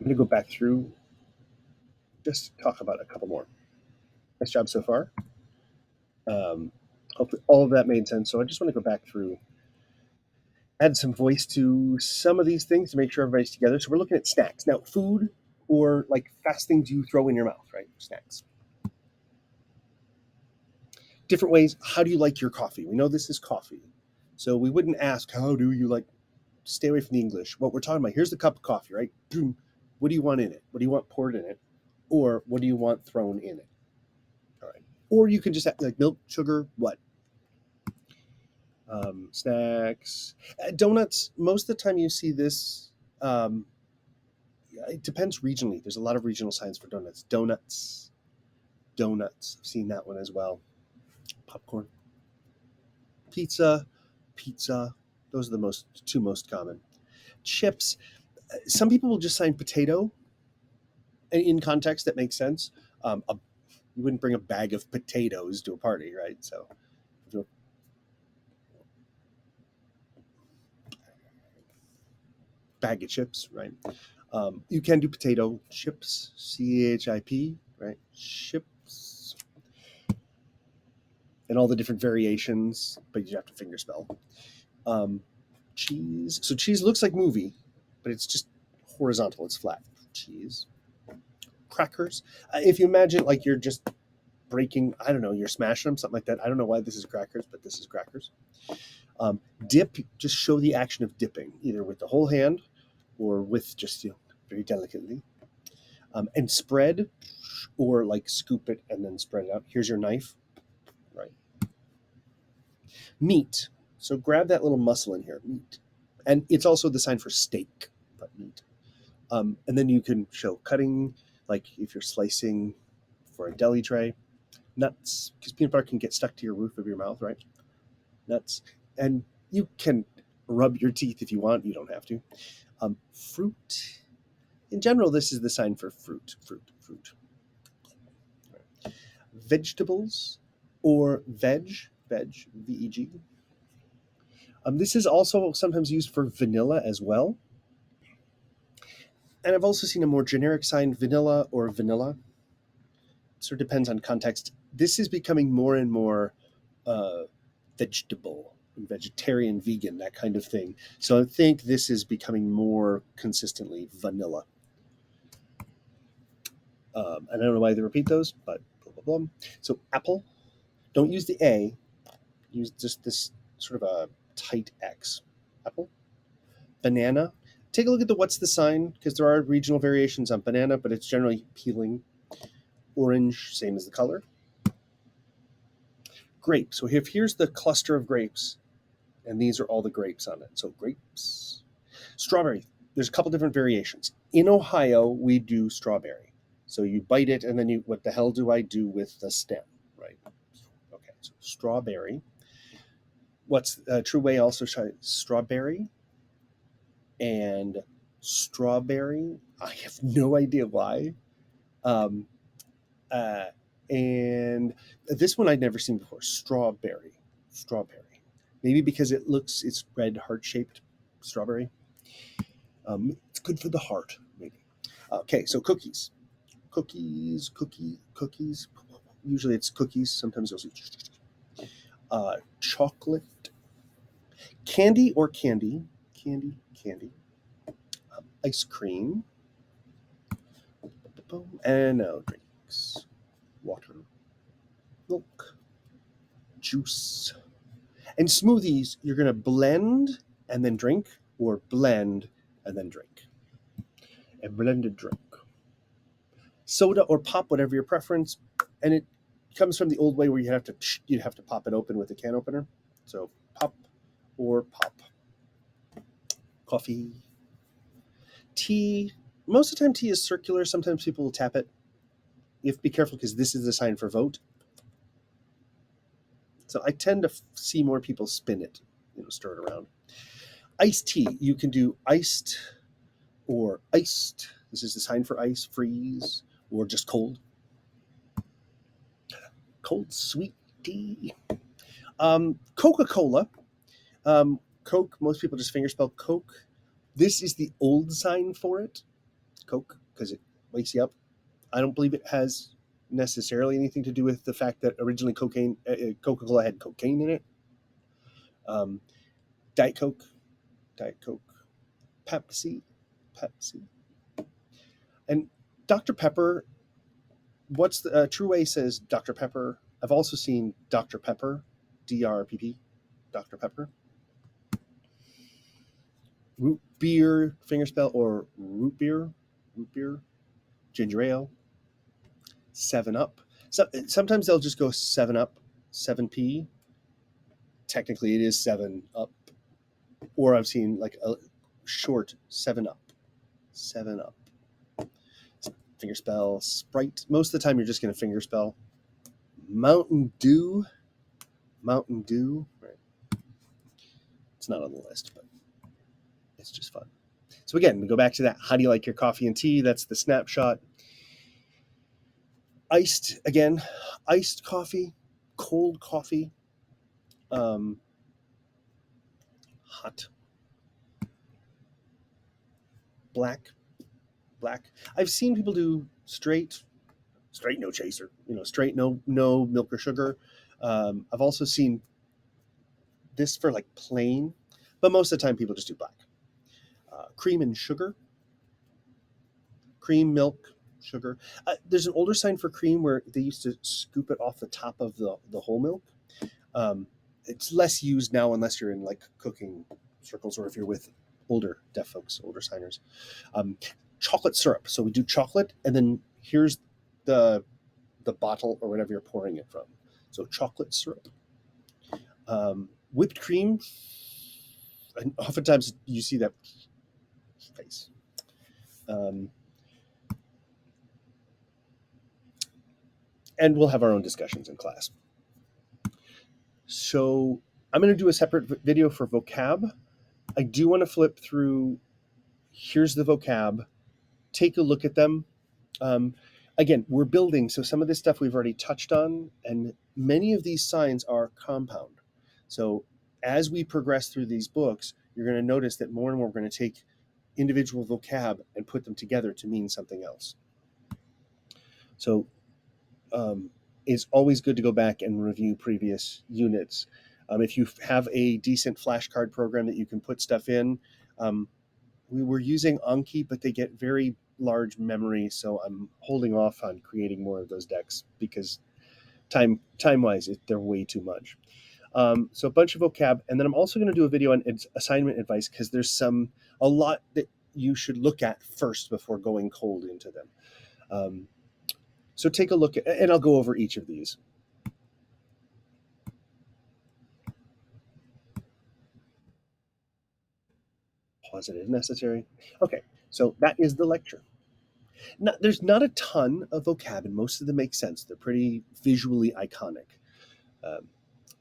I'm going to go back through, just talk about a couple more. Nice job so far. Hopefully all of that made sense. So I just want to go back through, add some voice to some of these things to make sure everybody's together. So we're looking at snacks. Now, food or like fast things you throw in your mouth, right? Snacks. Different ways. How do you like your coffee? We know this is coffee. So we wouldn't ask, how do you like, stay away from the English. What we're talking about, here's the cup of coffee, right? Boom. What do you want in it? What do you want poured in it? Or what do you want thrown in it? All right. Or you can just have like milk, sugar, what? Snacks. Donuts, most of the time you see this, it depends regionally. There's a lot of regional signs for donuts. Donuts. I've seen that one as well. Popcorn. Pizza. Those are the two most common. Chips. Some people will just sign potato. In context, that makes sense. You wouldn't bring a bag of potatoes to a party, right? So, bag of chips, right? You can do potato chips, CHIP, right? Chips, and all the different variations, but you have to fingerspell. Cheese. So cheese looks like movie, but it's just horizontal. It's flat. Cheese. Crackers. If you imagine like you're just breaking, I don't know, you're smashing them, something like that. I don't know why this is crackers, but this is crackers. Dip, just show the action of dipping, either with the whole hand or with just, very delicately. And spread, or like scoop it and then spread it out. Here's your knife, right? Meat. So grab that little muscle in here, meat. And it's also the sign for steak, but meat. And then you can show cutting, like if you're slicing for a deli tray. Nuts, because peanut butter can get stuck to your roof of your mouth, right? Nuts. And you can rub your teeth if you want. You don't have to. Fruit. In general, this is the sign for fruit. Right. Vegetables or veg, V-E-G. This is also sometimes used for vanilla as well. And I've also seen a more generic sign, vanilla or vanilla. Sort of depends on context. This is becoming more and more vegetable, vegetarian, vegan, that kind of thing. So I think this is becoming more consistently vanilla. And I don't know why they repeat those, but blah, blah, blah. So apple, don't use the A, use just this sort of a tight X. Apple. Banana, take a look at the what's the sign, because there are regional variations on banana, but it's generally peeling. Orange, same as the color. Grape, so here's the cluster of grapes, and these are all the grapes on it. So grapes. Strawberry, there's a couple different variations. In Ohio, we do strawberry. So you bite it, and then what the hell do I do with the stem, right? Okay, so strawberry. What's true way also strawberry? and strawberry. I have no idea why. Um, and this one I'd never seen before. Strawberry. Maybe because it's red heart shaped strawberry. It's good for the heart, maybe. Okay, so cookies. Cookies. Usually it's cookies. Sometimes you'll see chocolate. Candy or candy. Candy. Ice cream. And now drinks. Water. Milk. Juice. And smoothies, you're going to blend and then drink, or blend and then drink. A blended drink. Soda or pop, whatever your preference. And it comes from the old way where you'd have to pop it open with a can opener. So pop or pop. Coffee. Tea. Most of the time tea is circular. Sometimes people will tap it. You have to be careful because this is the sign for vote. So I tend to see more people spin it, stir it around. Iced tea. You can do iced or iced. This is the sign for ice, freeze, or just cold. Cold sweet tea. Coca-Cola. Coke, most people just fingerspell Coke. This is the old sign for it, Coke, because it wakes you up. I don't believe it has necessarily anything to do with the fact that originally Coca-Cola had cocaine in it. Diet Coke, Pepsi. And Dr. Pepper, what's the TWA says Dr. Pepper. I've also seen Dr. Pepper, DRPP, Dr. Pepper. Root beer, fingerspell, or root beer, ginger ale, 7-Up. So sometimes they'll just go 7-Up, 7P. Technically, it is 7-Up. Or I've seen like a short 7-Up. Fingerspell, Sprite. Most of the time, you're just going to fingerspell. Mountain Dew. Right. It's not on the list, but it's just fun. So again, we go back to that. How do you like your coffee and tea? That's the snapshot. Iced coffee, cold coffee, hot, black. I've seen people do straight, no chaser, straight, no milk or sugar. I've also seen this for like plain, but most of the time people just do black. Cream and sugar, cream, milk, sugar. There's an older sign for cream where they used to scoop it off the top of the whole milk. It's less used now unless you're in like cooking circles or if you're with older deaf folks, older signers. Chocolate syrup. So we do chocolate, and then here's the bottle or whatever you're pouring it from. So chocolate syrup. Whipped cream. And oftentimes you see that face. And we'll have our own discussions in class. So I'm going to do a separate video for vocab. I do want to flip through. Here's the vocab. Take a look at them. Again, we're building, so some of this stuff we've already touched on, and many of these signs are compound. So as we progress through these books, you're going to notice that more and more we're going to take individual vocab and put them together to mean something else. So it's always good to go back and review previous units. If you have a decent flashcard program that you can put stuff in, we were using Anki, but they get very large memory, so I'm holding off on creating more of those decks because time-wise, they're way too much. So a bunch of vocab, and then I'm also going to do a video on assignment advice because there's a lot that you should look at first before going cold into them. So take a look at, and I'll go over each of these. Pause it if necessary. Okay, so that is the lecture. There's not a ton of vocab, and most of them make sense. They're pretty visually iconic.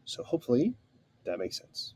So hopefully that makes sense.